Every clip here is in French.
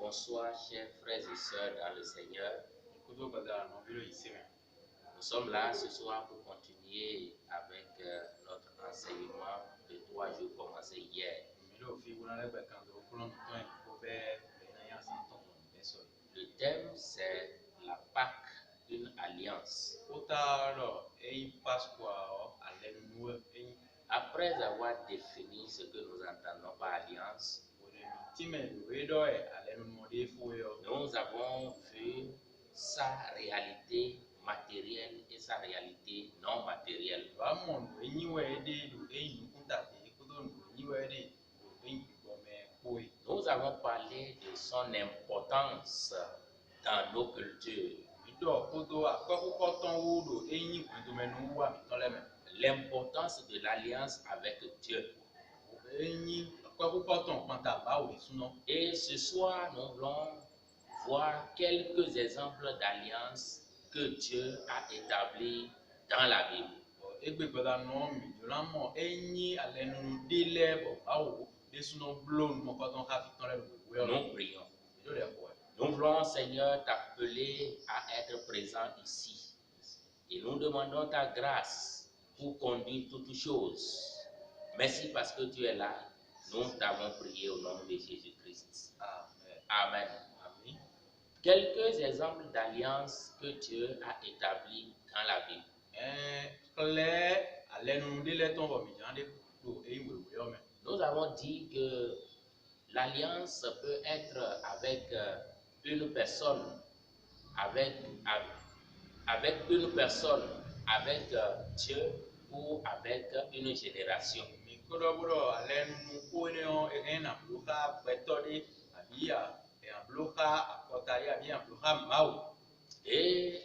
Bonsoir, chers frères et sœurs dans le Seigneur. Nous sommes là ce soir pour continuer avec notre enseignement de 3 jours commencé hier. Le thème, c'est la Pâque, une alliance. Après avoir défini ce que nous entendons par alliance, nous avons vu sa réalité matérielle et sa réalité non matérielle. Nous avons parlé de son importance dans nos cultures. L'importance de l'alliance avec Dieu. Et ce soir, nous voulons voir quelques exemples d'alliances que Dieu a établies dans la Bible. Nous prions. Nous voulons, Seigneur, t'appeler à être présent ici. Et nous demandons ta grâce pour conduire toutes choses. Merci parce que tu es là. Nous t'avons prié au nom de Jésus-Christ. Amen. Amen. Quelques exemples d'alliances que Dieu a établies dans la Bible. Nous avons dit que l'alliance peut être avec une personne, avec Dieu ou avec une génération. Et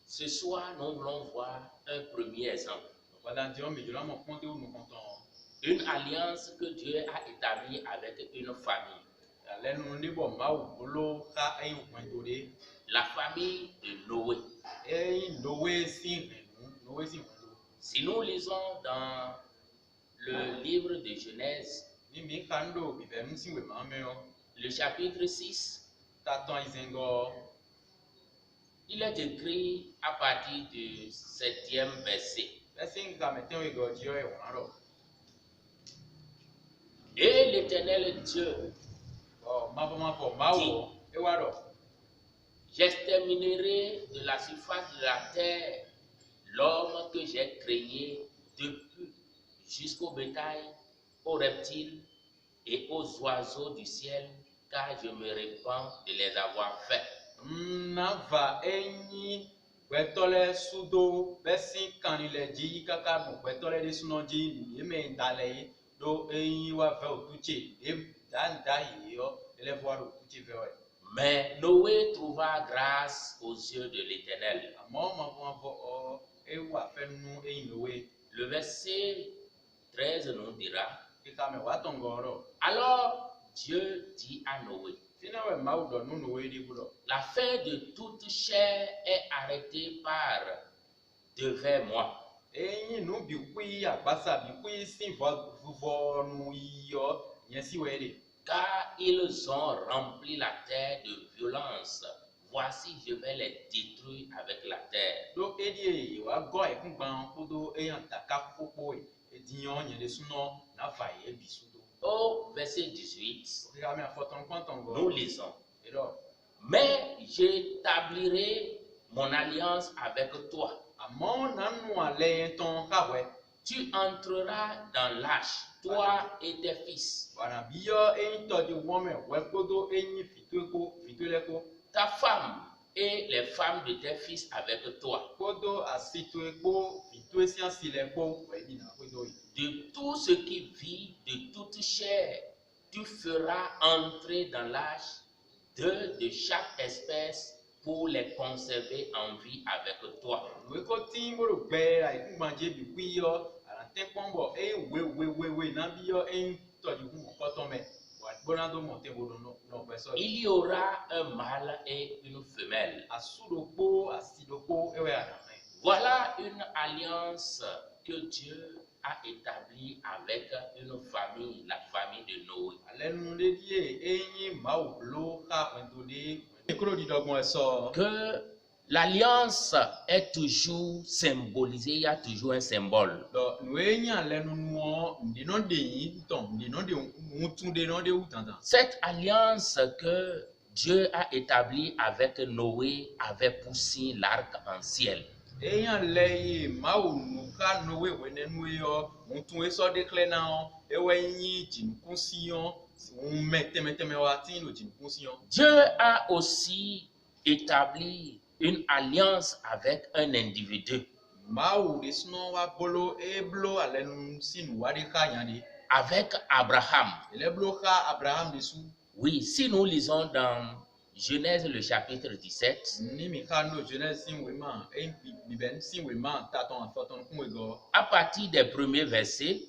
ce soir, nous voulons voir un premier exemple. Une alliance que Dieu a établie avec une famille. La famille de Noé. Si nous lisons dans le livre de Genèse, le chapitre 6, il est écrit à partir du 7e verset. Et l'Éternel Dieu dit: j'exterminerai de la surface de la terre l'homme que j'ai créé depuis jusqu'au bétail, aux reptiles et aux oiseaux du ciel, car je me répands de les avoir faits. Mais Noé trouva grâce aux yeux de l'Éternel. Le verset 13 nous dira: alors Dieu dit à Noé: la fin de toute chair est arrêtée par devers moi. Car ils ont rempli la terre de violence. Voici, je vais les détruire avec la terre. Au verset 18, nous lisons: mais j'établirai mon alliance avec toi. Tu entreras dans l'âge, toi et tes fils, ta femme et les femmes de tes fils avec toi. De tout ce qui vit, de toute chair, tu feras entrer dans l'âge deux de chaque espèce pour les conserver en vie avec toi. Il y aura un mâle et une femelle. Voilà une alliance que Dieu a établie avec une famille, la famille de Noé. que l'alliance est toujours symbolisée, il y a toujours un symbole. Cette alliance que Dieu a établie avec Noé avait poussé l'arc en ciel. Dieu a aussi établi une alliance avec un individu. Avec Abraham. Oui, si nous lisons dans Genèse le chapitre 17, à partir des premiers versets,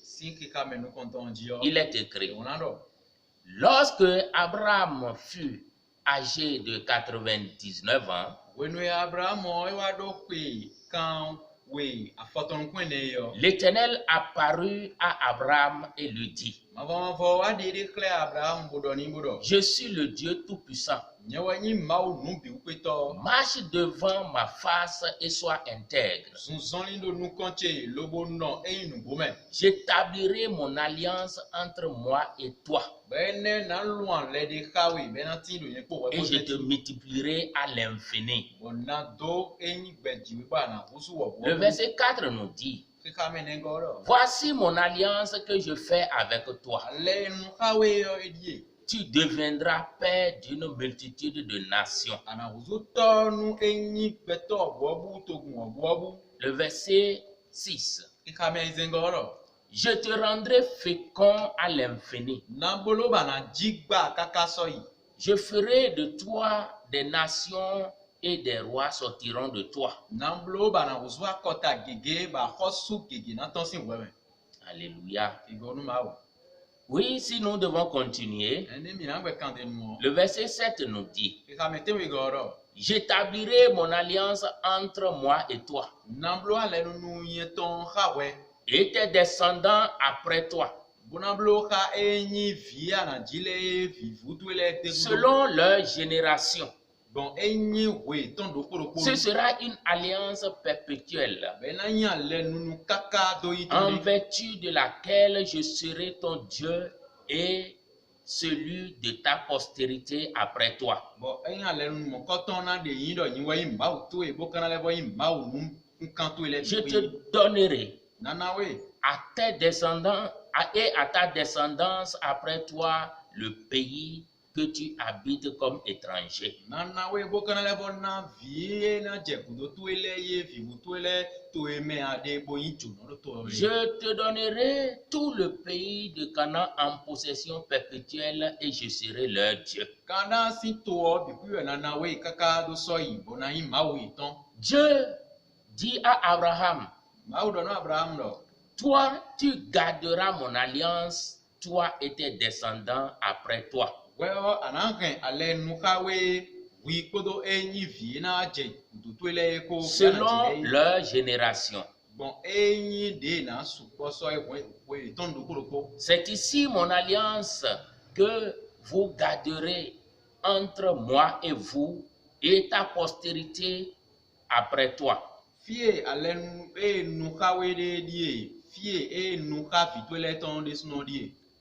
il est écrit: lorsque Abraham fut âgé de 99 ans, l'Éternel apparut à Abraham et lui dit: je suis le Dieu Tout-Puissant. Marche devant ma face et sois intègre. J'établirai mon alliance entre moi et toi. Et je te multiplierai à l'infini. Le verset 4 nous dit: voici mon alliance que je fais avec toi. Tu deviendras père d'une multitude de nations. Le verset 6. Je te rendrai fécond à l'infini. Je ferai de toi des nations et des rois sortiront de toi. Alléluia. Oui, si nous devons continuer, le verset 7 nous dit: j'établirai mon alliance entre moi et toi et tes descendants après toi, selon leur génération. Ce sera une alliance perpétuelle, en vertu de laquelle je serai ton Dieu et celui de ta postérité après toi. Je te donnerai à tes descendants et à ta descendance après toi le pays que tu habites comme étranger. Je te donnerai tout le pays de Canaan en possession perpétuelle et je serai leur Dieu. Dieu dit à Abraham: toi, tu garderas mon alliance, toi et tes descendants après toi. Selon leur génération. C'est ici mon alliance que vous garderez entre moi et vous et ta postérité après toi.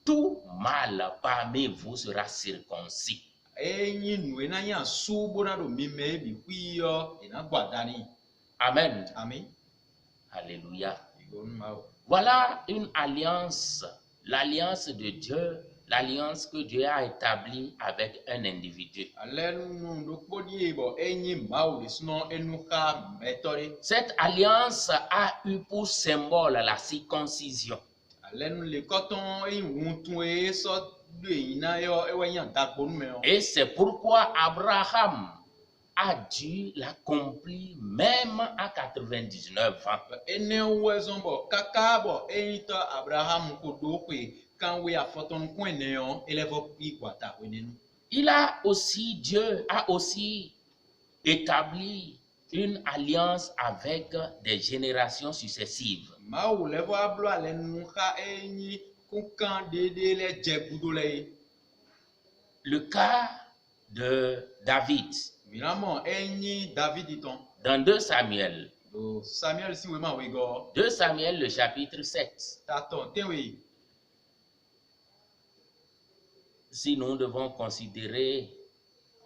Tout mâle parmi vous sera circoncis. Amen. Alléluia. Voilà une alliance, l'alliance de Dieu, l'alliance que Dieu a établie avec un individu. Cette alliance a eu pour symbole la circoncision. Et c'est pourquoi Abraham a dû l'accomplir même à 99 ans. Dieu a aussi établi une alliance avec des générations successives. le cas de David. Dans 2 Samuel. 2 Samuel, le chapitre 7. Si nous devons considérer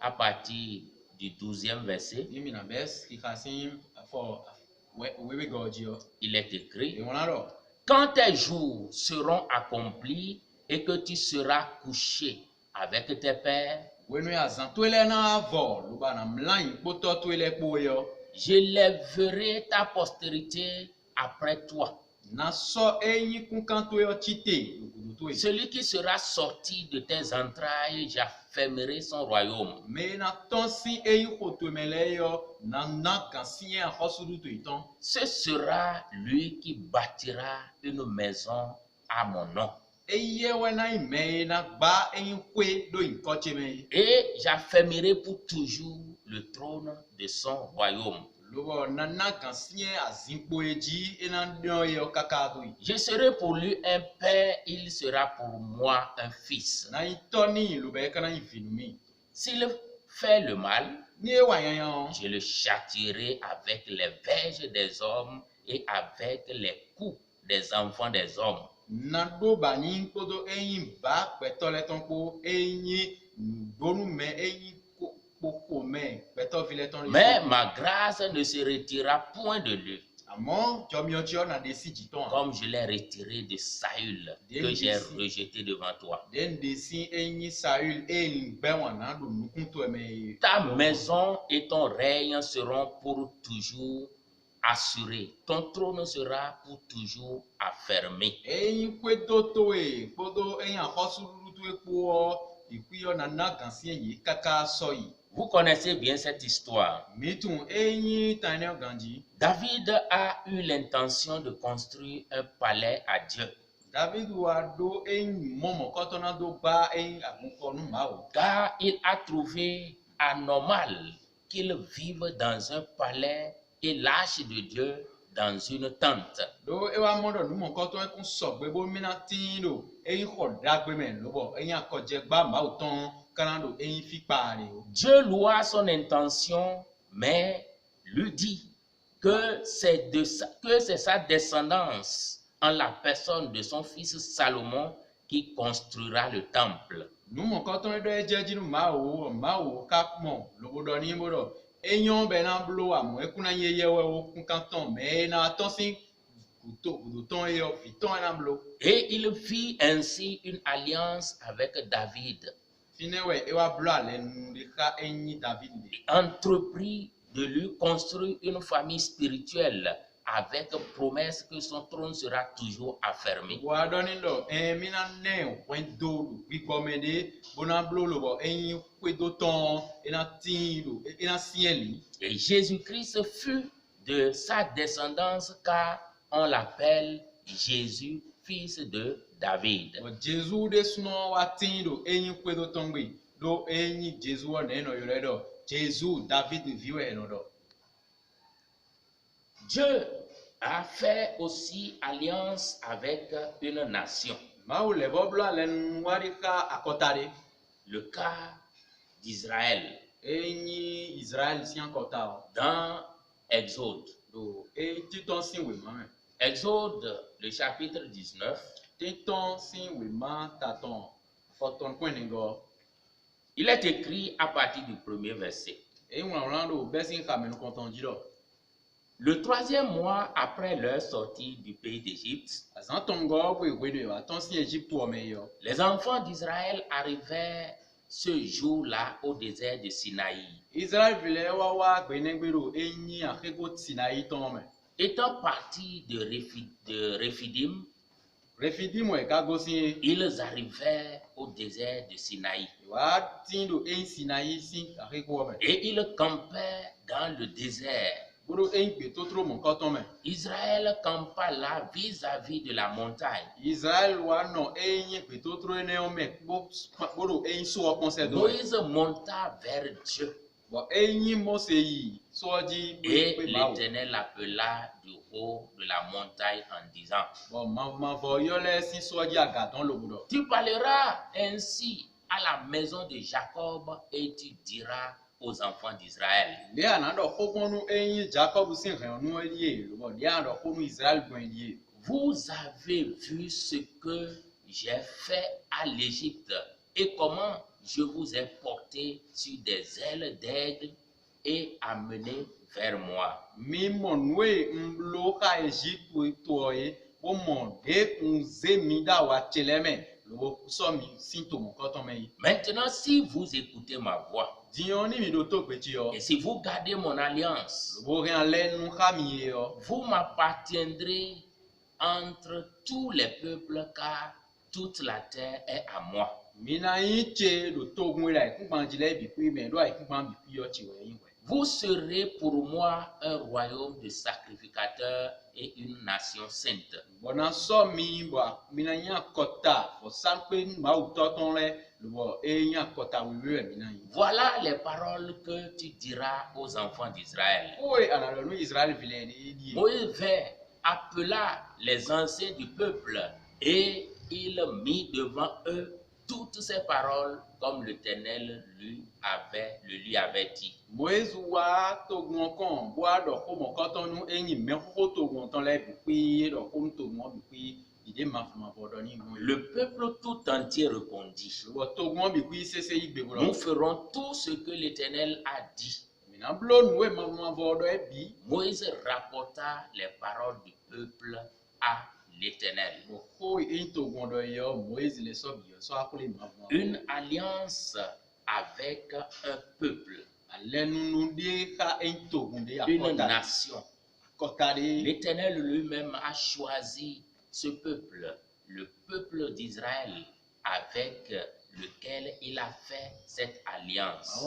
à partir du 12e verset, il est écrit: quand tes jours seront accomplis et que tu seras couché avec tes pères, j'élèverai ta postérité après toi. Celui qui sera sorti de tes entrailles, j'affermirai son royaume. Ce sera lui qui bâtira une maison à mon nom. Et j'affermirai pour toujours le trône de son royaume. Je serai pour lui un père, il sera pour moi un fils. S'il fait le mal, je le châtierai avec les verges des hommes et avec les coups des enfants des hommes. Mais ma grâce ne se retirera point de lui, comme je l'ai retiré de Saül, que j'ai rejeté devant toi. Ta maison et ton règne seront pour toujours assurés. Ton trône sera pour toujours affermé. Vous connaissez bien cette histoire. David a eu l'intention de construire un palais à Dieu. Car il a trouvé anormal qu'il vive dans un palais et l'arche de Dieu dans une tente. Dieu loua son intention, mais lui dit que c'est sa descendance en la personne de son fils Salomon qui construira le temple. Et il fit ainsi une alliance avec David. Il entreprit de lui construire une famille spirituelle avec promesse que son trône sera toujours affermé. Et Jésus-Christ fut de sa descendance car on l'appelle Jésus, fils de David. Dieu a fait aussi alliance avec une nation. Le cas d'Israël. Dans Exode. Exode, le chapitre 19. Il est écrit à partir du premier verset. Le 3e mois après leur sortie du pays d'Égypte, les enfants d'Israël arrivèrent ce jour-là au désert de Sinaï. Étant partis de Rephidim, ils arrivèrent au désert de Sinaï. Et ils campèrent dans le désert. Israël campa là vis-à-vis de la montagne. Moïse monta vers Dieu. Et l'Éternel l'appela du haut de la montagne en disant: tu parleras ainsi à la maison de Jacob et tu diras aux enfants d'Israël. Vous avez vu ce que j'ai fait à l'Égypte et comment je vous ai porté sur des ailes d'aigle et amené vers moi. Maintenant, si vous écoutez ma voix et si vous gardez mon alliance, vous m'appartiendrez entre tous les peuples, car toute la terre est à moi. Vous serez pour moi un royaume de sacrificateurs et une nation sainte. Voilà les paroles que tu diras aux enfants d'Israël. Moïse appela les anciens du peuple et il mit devant eux toutes ces paroles comme l'Éternel lui avait dit. Le peuple tout entier répondit: nous ferons tout ce que l'Éternel a dit. Moïse rapporta les paroles du peuple à l'Éternel. Une alliance avec un peuple, une nation. L'Éternel lui-même a choisi ce peuple, le peuple d'Israël, avec lequel il a fait cette alliance.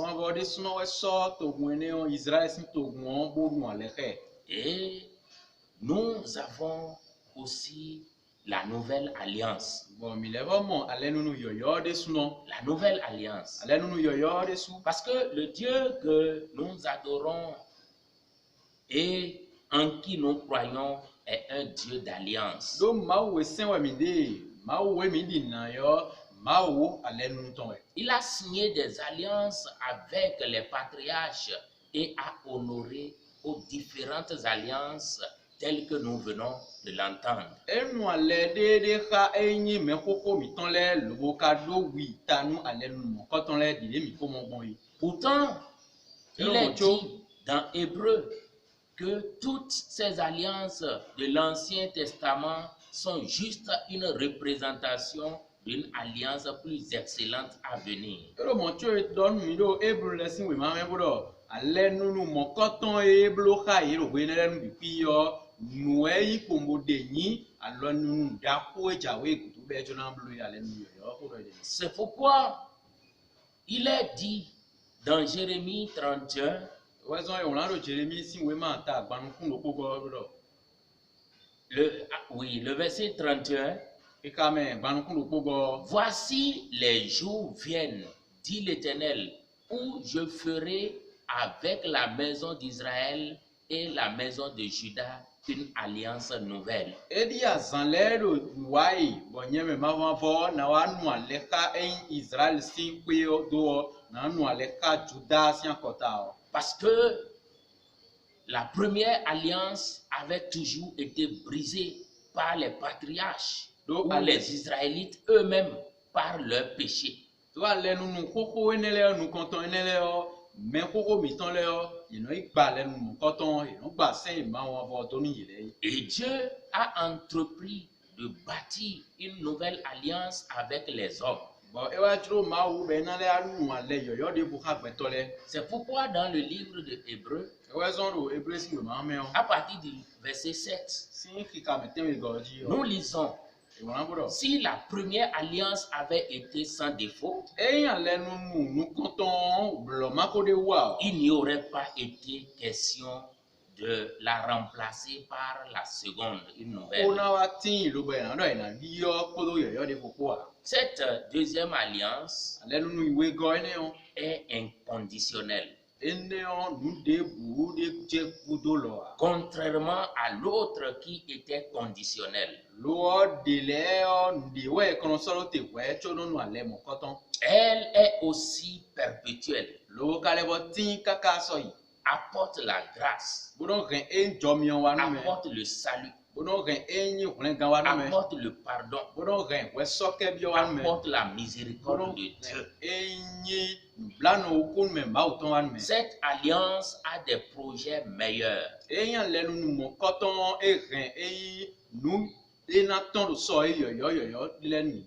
Et nous avons aussi la nouvelle alliance. La nouvelle alliance. Parce que le Dieu que nous adorons et en qui nous croyons est un Dieu d'alliance. Il a signé des alliances avec les patriarches et a honoré aux différentes alliances telles que nous venons de l'entendre. Pourtant, il est dit dans Hébreu que toutes ces alliances de l'Ancien Testament sont juste une représentation d'une alliance plus excellente à venir. C'est pourquoi il est dit dans Jérémie 31, le verset 31, voici les jours viennent, dit l'Éternel, où je ferai avec la maison d'Israël et la maison de Juda une alliance nouvelle. Parce que la première alliance avait toujours été brisée par les patriarches ou les Israélites eux-mêmes par leur péché. Et Dieu a entrepris de bâtir une nouvelle alliance avec les hommes. C'est pourquoi dans le livre de Hébreu, à partir du verset 7, nous lisons: si la première alliance avait été sans défaut, il n'y aurait pas été question de la remplacer par la seconde, une nouvelle. Cette deuxième alliance est inconditionnelle. Contrairement à l'autre qui était conditionnel. Elle est aussi perpétuelle. Apporte la grâce. Apporte le salut. Apporte le pardon. Apporte la miséricorde de Dieu. Cette alliance a des projets meilleurs.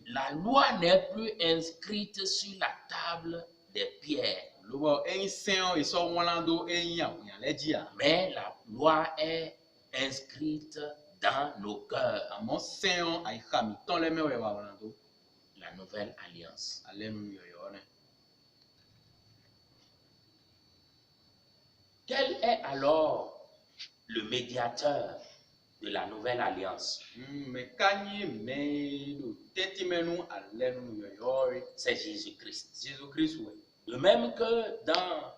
La loi n'est plus inscrite sur la table des pierres. Mais la loi est inscrite dans nos cœurs. La nouvelle alliance. Quel est alors le médiateur de la nouvelle alliance? C'est Jésus-Christ. De même que dans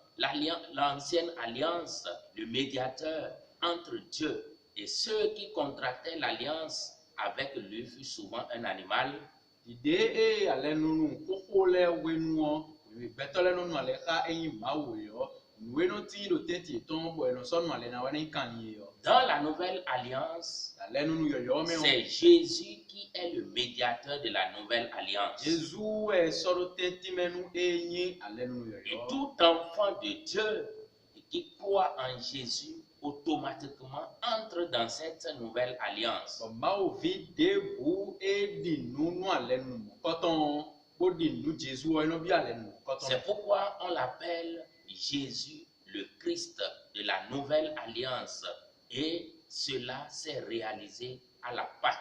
l'ancienne alliance, le médiateur entre Dieu et ceux qui contractaient l'alliance avec lui fut souvent un animal. Dans la nouvelle alliance, c'est Jésus qui est le médiateur de la nouvelle alliance. Et tout enfant de Dieu qui croit en Jésus automatiquement entre dans cette nouvelle alliance. C'est pourquoi on l'appelle Jésus le Christ de la nouvelle alliance, et cela s'est réalisé à la Pâque.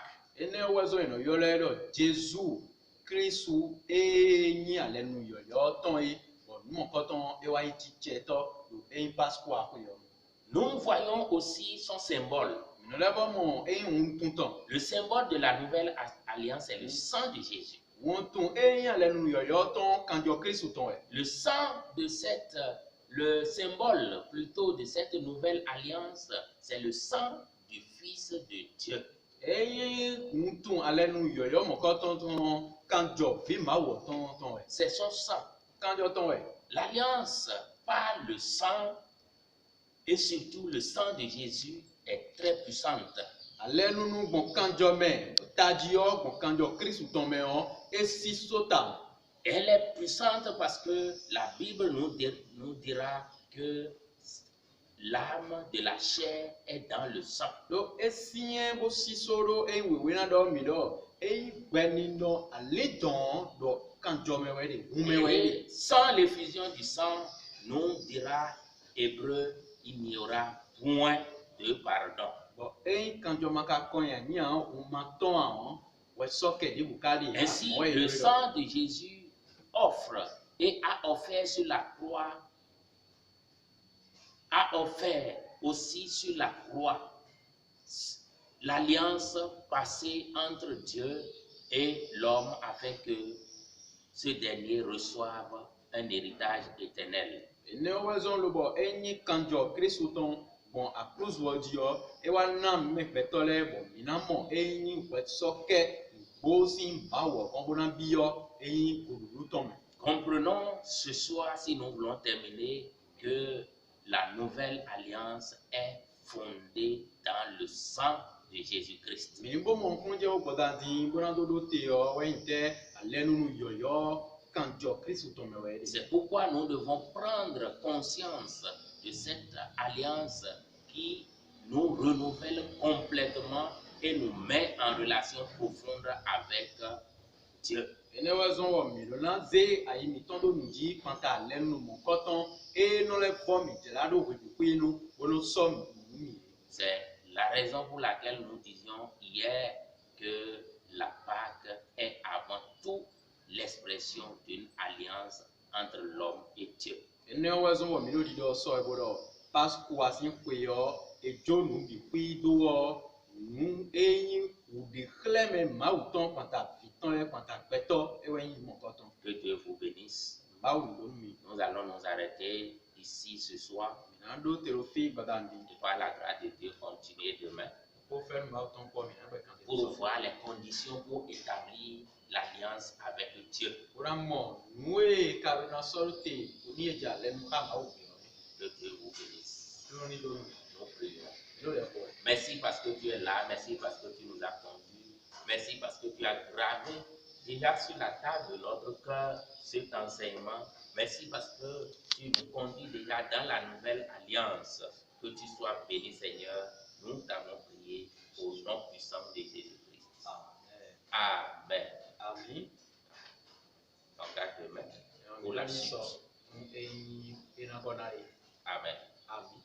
Nous voyons aussi son symbole. Le symbole de la nouvelle alliance est le sang de Jésus. Le symbole plutôt de cette nouvelle alliance, c'est le sang du Fils de Dieu. C'est son sang. L'alliance par le sang, et surtout le sang de Jésus, est très puissante. Elle est puissante parce que la Bible nous dira que l'âme de la chair est dans le sang. Et sans l'effusion du sang, nous dira Hébreu, il n'y aura point de pardon. Ainsi, le sang de Jésus offre et a offert sur la croix, a offert aussi sur la croix l'alliance passée entre Dieu et l'homme afin que ce dernier reçoive un héritage éternel. Comprenons ce soir, si nous voulons terminer, que la nouvelle alliance est fondée dans le sang de Jésus-Christ. C'est pourquoi nous devons prendre conscience de cette alliance qui nous renouvelle complètement et nous met en relation profonde avec Dieu. C'est la raison pour laquelle nous disions hier que la Pâque est avant tout l'expression d'une alliance entre l'homme et Dieu. Que Dieu vous bénisse. Nous allons nous arrêter ici. ici ce soir. Minando terofi badandi. Et par la grâce de Dieu, continuer demain. Pour faire mal ton poids, Pour voir les conditions pour établir l'alliance avec Dieu. Pour un monde, nous carona sorte, ni eja le mukama ou. Que Dieu vous bénisse. Nous prions. Merci parce que tu es là. Merci parce que tu nous as conduits. Merci parce que tu as gravé déjà sur la table de notre cœur cet enseignement. Merci parce que tu nous conduis déjà dans la nouvelle alliance. Que tu sois béni, Seigneur. Nous t'avons prié au nom puissant de Jésus-Christ. Amen. Amen. Engage demain pour la suite. Amen. Amen.